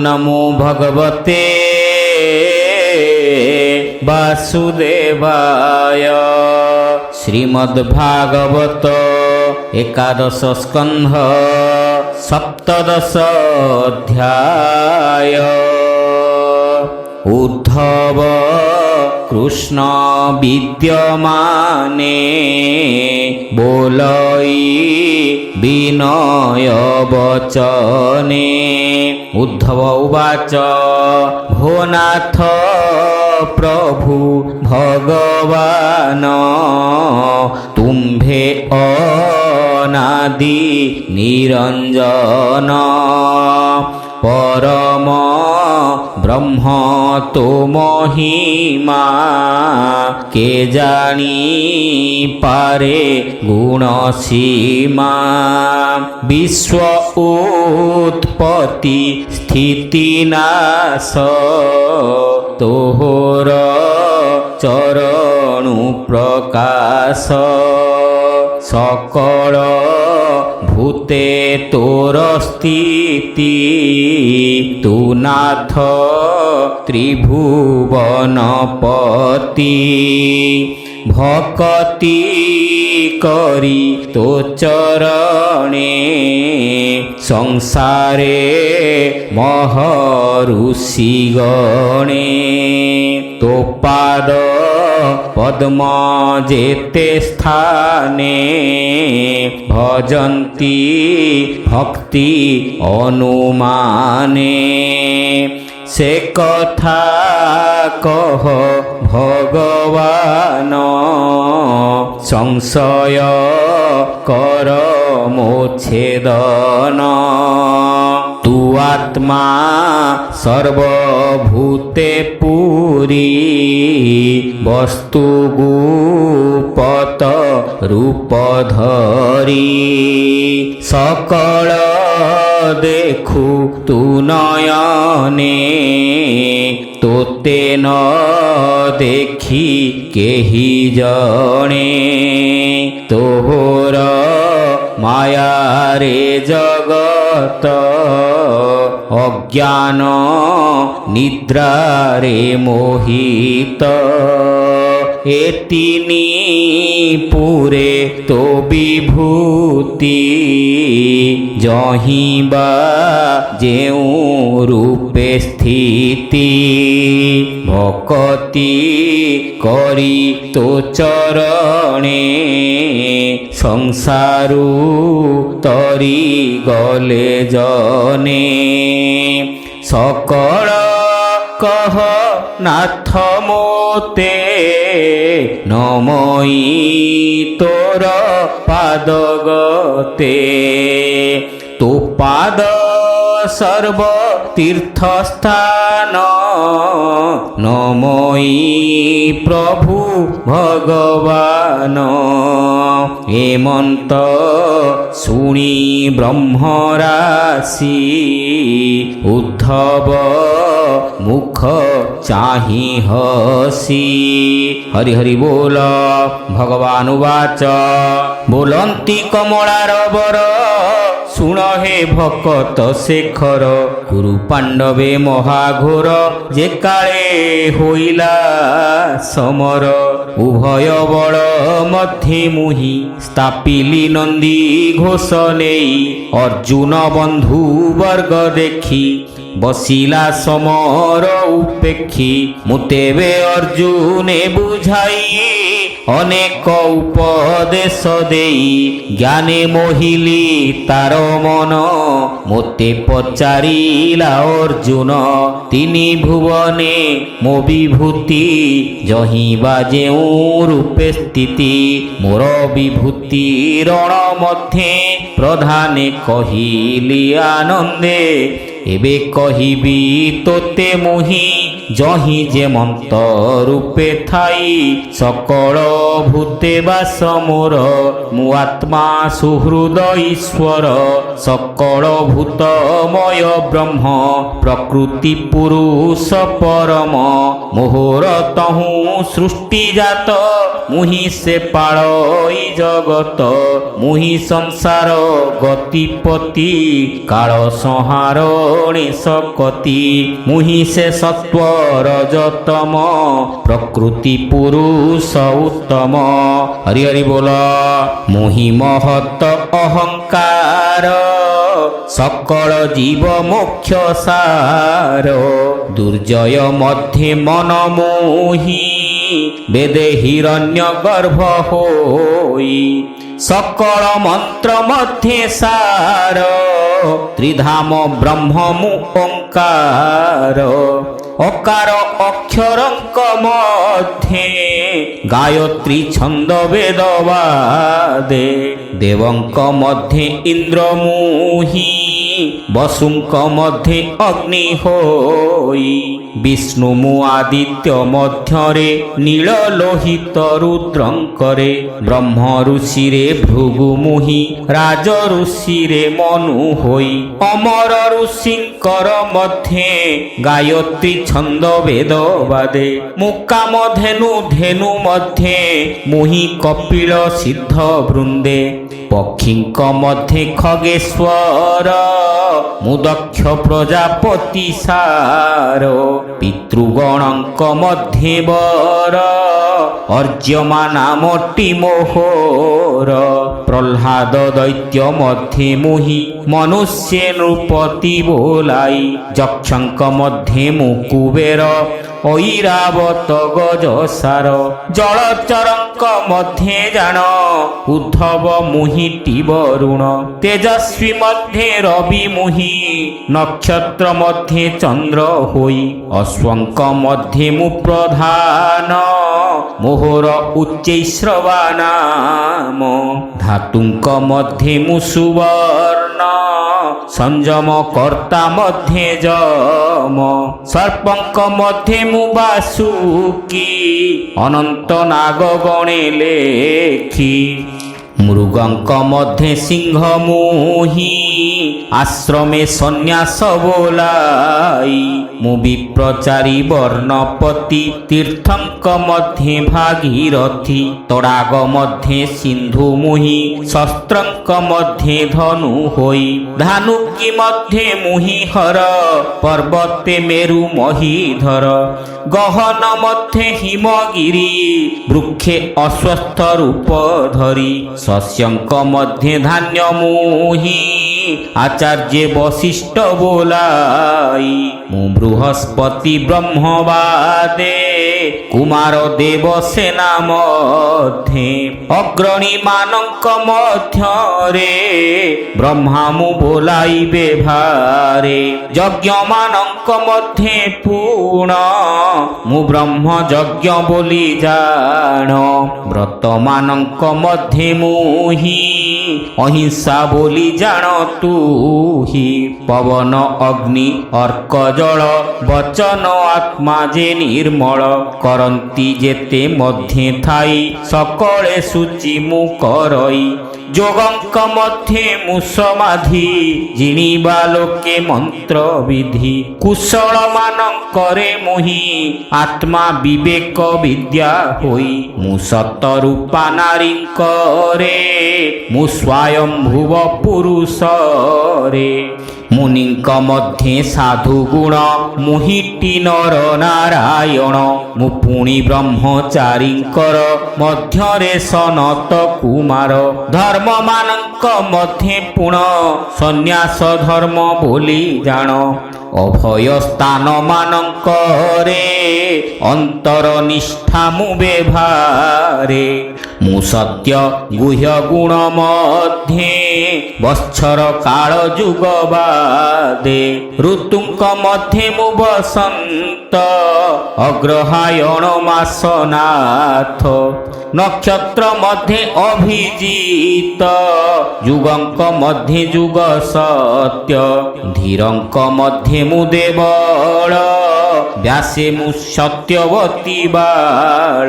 नमो भगवते वासुदेवाय। श्रीमद्भागवत एकादश स्कंध सप्तदश अध्याय। उद्धव कृष्ण विद्यमाने बोलई विनय वचने। उद्धव उवाच भो नाथ प्रभु भगवान तुम्भे अनादि निरंजन। परम ब्रह्म तो महिमा के जानी पारे गुण सीमा। विश्व उत्पत्ति स्थिति नाश तोहर चरणु प्रकाश। सकल भूते तोर स्थिति तू नाथ त्रिभुवनपति। भक्ति करी तो चरणे संसारे महऋषि गणे। तो पाद पद्म जेते स्थाने भजन्ति भक्ति अनुमाने। से कथा कह भगवान संशय कर मोच्छेदन। तू आत्मा सर्वभूते पूरी वस्तु गुपत रूप धरी। सकल देखु तू नयने तोते न देखी केहि जणे। तोहर माया रे जगत अज्ञान निद्रा रे मोहित। एतिनी पुरे तो विभूति जहिबा जेउ रूपे स्थिति। भक्ति करी तो चरणे संसारु तरी गले जने। सकल कह नाथ मोते नमई तोर पादगते। तो पाद सर्व तीर्थस्थान नमई प्रभु भगवान। हेमंत शुणी ब्रह्मराशि उद्धव मुख चाहि हसी। हरि हरि बोल। भगवान उवाच बोलंती कमलार बर शुण हे भकत शेखर। गुरु पांडवे महाघोर जे काले होइला समर। उभय बल मध्ये मुहि स्थापिली नंदी घोष नेई। अर्जुन बंधु वर्ग देखी बसिला समर उपेक्षी। मुतेबे अर्जुने बुझाई अनेक उपदेश देई। ज्ञाने मोहिली तार मन मोते पचारिला अर्जुन। तिनि भुवने मो विभूति जहिबा जेउ रूपे स्थिति। मोर विभूति रण मध्ये प्रधाने कहिली आनंदे। एबे कहिबी तोते मुहि জহি যেমন্ত রূপে থাই সকল ভূতে বাস মোর মু আত্মা সুহৃদ ঈশ্বর সকল ভূতময় ব্রহ্ম প্রকৃতি পুরুষ পরম মোহর তহু সৃষ্টি জাত মুহি সে পাড়ই জগত মুহি সংসার গতিপতি কাল সংহারণে সকতি মুহি সে সত্ব রজতম প্রকৃতি পুরুষ উত্তম হরি হরি বল মুহি মহত অহংকার সকল জীব মোক্ষ সার দুর্জয় মধ্যে মন মোহি বেদে হিরণ্য গর্ভ হই সকল মন্ত্র মধ্যে সার ত্রিধাম ব্রহ্ম ওঙ্কার অকার অক্ষরঙ্ক মধ্যে গায়ত্রী ছন্দ বেদবাদে দেবঙ্ক মধ্যে ইন্দ্র মুহি বসুঙ্ক মধ্যে অগ্নি হই বিষ্ণু মু আদিত্য মধ্যরে নীল লোহিত রুদ্রঙ্করে ব্রহ্ম ঋষিরে ভৃগু মুহি রাজ ঋষিরে মনু হই অমর ঋষিঙ্কর মধ্যে গায়ত্রী ছন্দ বেদবাদে মুকাম ধেনু ধেনু মধ্যে মুহি কপিল সিদ্ধ বৃন্দে পক্ষীঙ্ক মধ্যে খগেশ্বর মুদক্ষ প্রজাপতি সার পিতৃগণঙ্ক মধ্যে বর অর্যমানা মটি মোহর প্রহ্লাদ দৈত্য মধ্যে মুহি মনুষ্য নৃপতি বোলাই যক্ষঙ্ক মধ্যে মুকুবের ঐরাবত গজসার জলচরঙ্ক মধ্যে জান উদ্ধব মুহিটি বরুণ তেজস্বী মধ্যে রবি মুহি নক্ষত্র মধ্যে চন্দ্র হই অশ্বঙ্ক মধ্যে মু প্রধান মোহর উচ্চৈশ্রবানাম ধাতুঙ্ক মধ্যে মু সুবর্ণ সংযম কর্তা মধ্যে যম সর্পঙ্ক মধ্যে মু বাসুকি অনন্ত নাগ গণে লেখি মৃগঙ্ক মধ্যে সিংহ মুহি আশ্রমে সন্ন্যাস বোলাই মু বিপ্রচারী বর্ণপতি তীর্থঙ্ক মধ্যে ভাগীরথী তড়াগ মধ্যে সিন্ধু মুহি শস্ত্রঙ্ক মধ্যে ধনু হই ধানুকি মধ্যে মুহি হর পর্বতে মেরু মহীধর গহন মধ্যে হিমগিরি বৃক্ষে অস্বস্থ রূপ ধরি শস্যঙ্ক মধ্যে ধান্য মুহি আচার্য বশিষ্ঠ বোলাই মু বৃহস্পতি ব্রহ্মবাদে কুমার দেব সেনা মধ্যে অগ্রণী মানঙ্ক মধ্যরে ব্রহ্মা মু বোলাইবে ভারে যজ্ঞ মানঙ্ক মধ্যে পুণ মু ব্রহ্ম যজ্ঞ বলি জাণ ব্রত মানঙ্ক মধ্যে মুহি অহিংসা বলি জাণ তুহি পবন অগ্নি অর্ক জଳ বচন আত্মা যে নির্মল করন্তি যেতে মধ্যে থাই সকলে সূচি মু করই যোগঙ্ক মধ্যে মু সমাধি জিনিবা লোকে মন্ত্র বিধি কুশল মানঙ্করে মুহি আত্মা বিবেক বিদ্যা হই মু সতরূপা নারীঙ্করে মু স্বয়ম্ভুব পুরুষরে মুনিଙ୍କ মধ্যে সাধু গুণ মুহিটি নর নারায়ণ মু পুଣି ব্রহ্মচারীଙ୍କର ମଧ୍ୟରେ ସନତ କୁମାର ଧର୍ମ ମାନଙ୍କ ମଧ୍ୟେ ପୁଣ ସନ୍ନ୍ୟାସ ଧର୍ମ ବୋଲି ଜାଣ ଅଭୟ ସ୍ଥାନ ମାନଙ୍କରେ ଅନ୍ତର ନିଷ୍ଠା ମୁଁ ବ୍ୟବହାରେ ମୁଁ ସତ୍ୟ ଗୁହ୍ୟ ଗୁଣ ମଧ୍ୟେ ବତ୍ସର କାଳ ଯୁଗ ବାଦେ ଋତୁଙ୍କ ମଧ୍ୟେ ମୁଁ ବସନ୍ତ ଅଗ୍ରହାୟଣ ମାସ ନାଥ ନକ୍ଷତ୍ର ମଧ୍ୟେ ଅଭିଜିତ ଯୁଗଙ୍କ ମଧ୍ୟେ ଯୁଗ ସତ୍ୟ ଧୀରଙ୍କ ମଧ୍ୟେ ମୁଁ ଦେବଳ ବ୍ୟାସେ ମୁଁ ସତ୍ୟବତୀ ବାଳ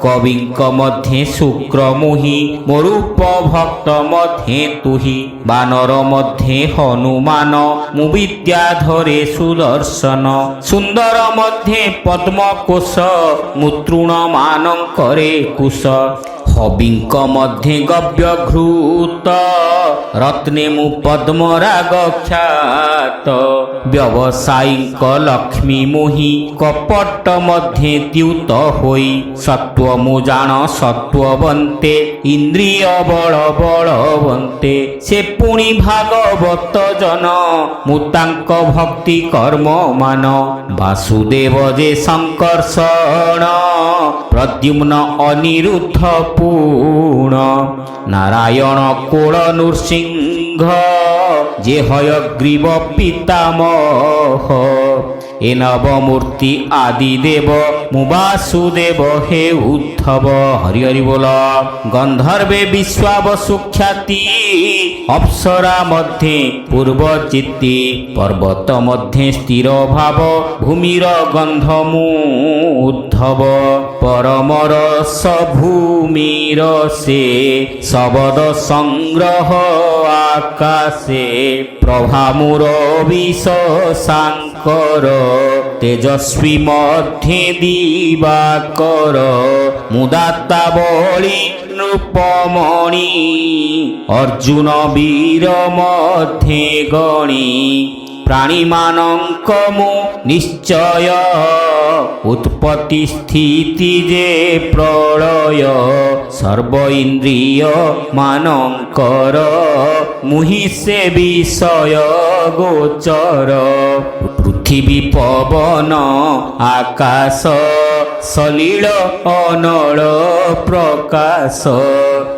କବିଙ୍କ ମଧ୍ୟେ ଶୁକ୍ର ମୁହିଁ ମୋ ରୂପ ଭକ୍ତ ମଧ୍ୟେ ତୁହି ବାନର ମଧ୍ୟେ ହନୁମାନ ମୁଁ ବିଦ୍ୟାଧରେ ସୁଦର୍ଶନ ସୁନ୍ଦର ମଧ୍ୟେ ପଦ୍ମକୋଶ ମୁଁ ତୃଣ ମାନଙ୍କରେ କୁଶ ହବିଙ୍କ ମଧ୍ୟେ ଗବ୍ୟଘୃତ ରତ୍ନେ ମୁଁ ପଦ୍ମରାଗ ଖ୍ୟାତ ବ୍ୟବସାୟୀଙ୍କ ଲକ୍ଷ୍ମୀ ମୋହି କପଟ ମଧ୍ୟେ ଦ୍ୟୁତ ହୋଇ ସତ୍ୱ ମୁଁ ଜାଣ ସତ୍ୱବନ୍ତେ ଇନ୍ଦ୍ରିୟ ବଳ ବଳବନ୍ତେ ସେ ପୁଣି ଭାଗବତ ଜନ ମୁଁ ତାଙ୍କ ଭକ୍ତି କର୍ମ ମାନ ବାସୁଦେବ ଯେ ସଂକର୍ଷଣ ପ୍ରଦ୍ୟୁମ୍ନ ଅନିରୁଦ୍ଧ ପୁଣ ନାରାୟଣ କୋଳ ନୃସିଂହ ଯେ ହୟଗ୍ରୀବ ପିତାମହ ଏ ନବମୂର୍ତ୍ତି ଆଦି ଦେବ ମୁଁ ବାସୁଦେବ ହେ ଉଦ୍ଧବ ହରି ହରି ବୋଲ ଗନ୍ଧର୍ବେ ବିଶ୍ୱାବସୁ ଖ୍ୟାତି ଅପ୍ସରା ମଧ୍ୟେ ପୂର୍ବଚିତ୍ତି ପର୍ବତ ମଧ୍ୟେ ସ୍ଥିର ଭାବ ଭୂମିର ଗନ୍ଧ ମୁଁ ଉଦ୍ଧବ ପରମର ସଭୂମିର ସେ ଶବଦ ସଂଗ୍ରହ ଆକାଶେ ପ୍ରଭା ମୋର ବିଶଶାଙ୍କର ତେଜସ୍ୱୀ ମଧ୍ୟେ ଦିବାକର ମୁଦାତା ବଳି ନୃପମଣି ଅର୍ଜୁନ ବୀର ମଧ୍ୟେ ଗଣି ପ୍ରାଣୀମାନଙ୍କ ମୁଁ ନିଶ୍ଚୟ ଉତ୍ପତ୍ତି ସ୍ଥିତି ଯେ ପ୍ରଳୟ ସର୍ବ ଇନ୍ଦ୍ରିୟ ମାନଙ୍କର ମୁହିଁ ସେ ବିଷୟ ଗୋଚର ପୃଥିବୀ ପବନ ଆକାଶ ସଲିଳ ଅନଳ ପ୍ରକାଶ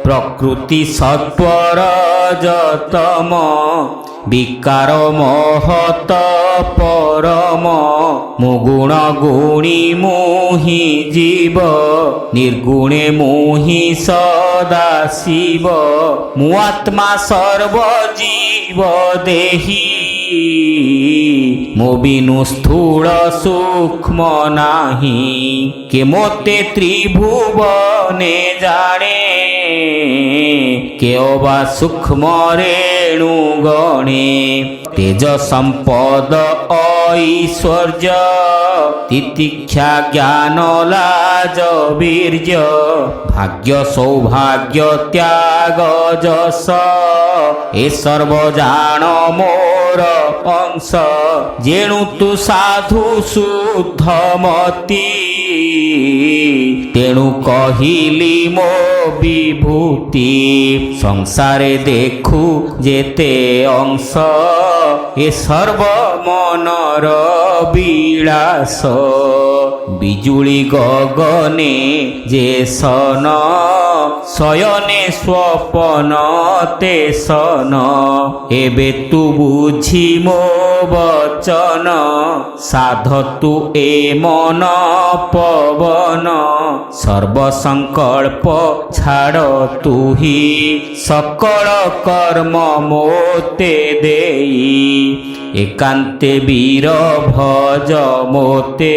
ପ୍ରକୃତି ସତ୍ୱର ଯତମ ବିକାର ମହତ ପରମ ମୁଗୁଣ ଗୁଣୀ ମୋହି ଜୀବ ନିର୍ଗୁଣେ ମୋହି ସଦା ଶିବ ମୁଁ ଆତ୍ମା ସର୍ବ ଜୀବ ଦେହି ମୋ ବିନୁ ସ୍ଥୂଳ ସୂକ୍ଷ୍ମ ନାହିଁ କେ ମୋତେ ତ୍ରିଭୁବନେ ଜାଣେ କେଓ ବା ସୂକ୍ଷ୍ମ ରେଣୁ ଗଣେ ତେଜ ସମ୍ପଦ ଐଶ୍ୱର୍ଯ୍ୟ ତିତିକ୍ଷା ଜ୍ଞାନ ଲାଜ ବୀର୍ଯ୍ୟ ଭାଗ୍ୟ ସୌଭାଗ୍ୟ ତ୍ୟାଗ ଯଶ ଏ ସର୍ବ ଜାଣ ମୋର ଅଂଶ ଯେଣୁ ତୁ ସାଧୁ ଶୁଦ୍ଧମତି ତେଣୁ କହିଲି ମୋ ବିଭୂତି ସଂସାରେ ଦେଖୁ ଯେତେ ଅଂଶ ଏ ସର୍ବ ମନର ବିଳାସ ବିଜୁଳି ଗଗନେ ଯେ ସନ ଶୟନେ ସ୍ୱପନ ତେ ସନ ଏବେ ତୁ ବୁଝି ମୋ ବଚନ ସାଧ ତୁ ଏ ମନ ପବନ ସର୍ବ ସଂକଳ୍ପ ଛାଡ଼ ତୁହି ସକଳ କର୍ମ ମୋତେ ଦେଇ ଏକାନ୍ତେ ବୀର ଭଜ ମୋତେ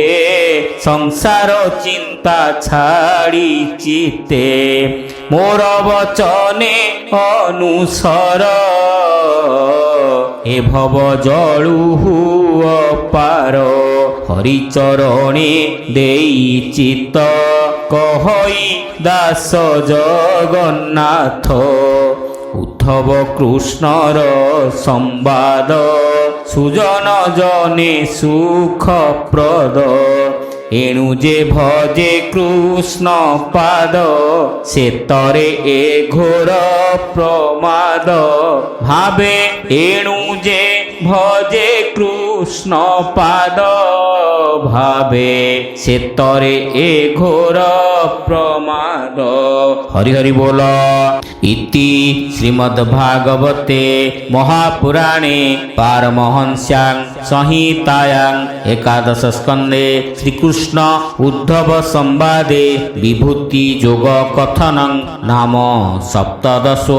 ସଂସାର ଚିନ୍ତା ଛାଡ଼ି ଚିତେ ମୋର ବଚନେ ଅନୁସର ଏ ଭବ ଜଳୁ ଅପାର ହରିଚରଣେ ଦେଇ ଚିତ କହଇ ଦାସ ଜଗନ୍ନାଥ ଉଦ୍ଧବ କୃଷ୍ଣର ସମ୍ବାଦ ସୁଜନ ଜନେ ସୁଖପ୍ରଦ ଏଣୁ ଯେ ଭଜେ କୃଷ୍ଣ ପାଦ ସେ ତରେ ଏ ଘୋର ପ୍ରମାଦ ଭାବେ ଏଣୁ ଯେ ଭଜେ କୃଷ୍ଣ ପାଦ ଭାବେ ସେ ତରେ ଏ ଘୋର ପ୍ରମାଦ ହରି ହରି ବୋଲ ଇତି ଶ୍ରୀମଦ୍ଭାଗବତେ ମହାପୁରାଣେ ପାରମହଂସ୍ୟାଂ ସଂହିତାୟାଂ ଏକାଦଶ ସ୍କନ୍ଧେ ଶ୍ରୀକୃଷ୍ଣ ଉଦ୍ଧବ ସମ୍ବାଦେ ବିଭୂତି ଯୋଗ କଥନଂ ନାମ ସପ୍ତଦଶୋऽଧ୍ୟାୟ।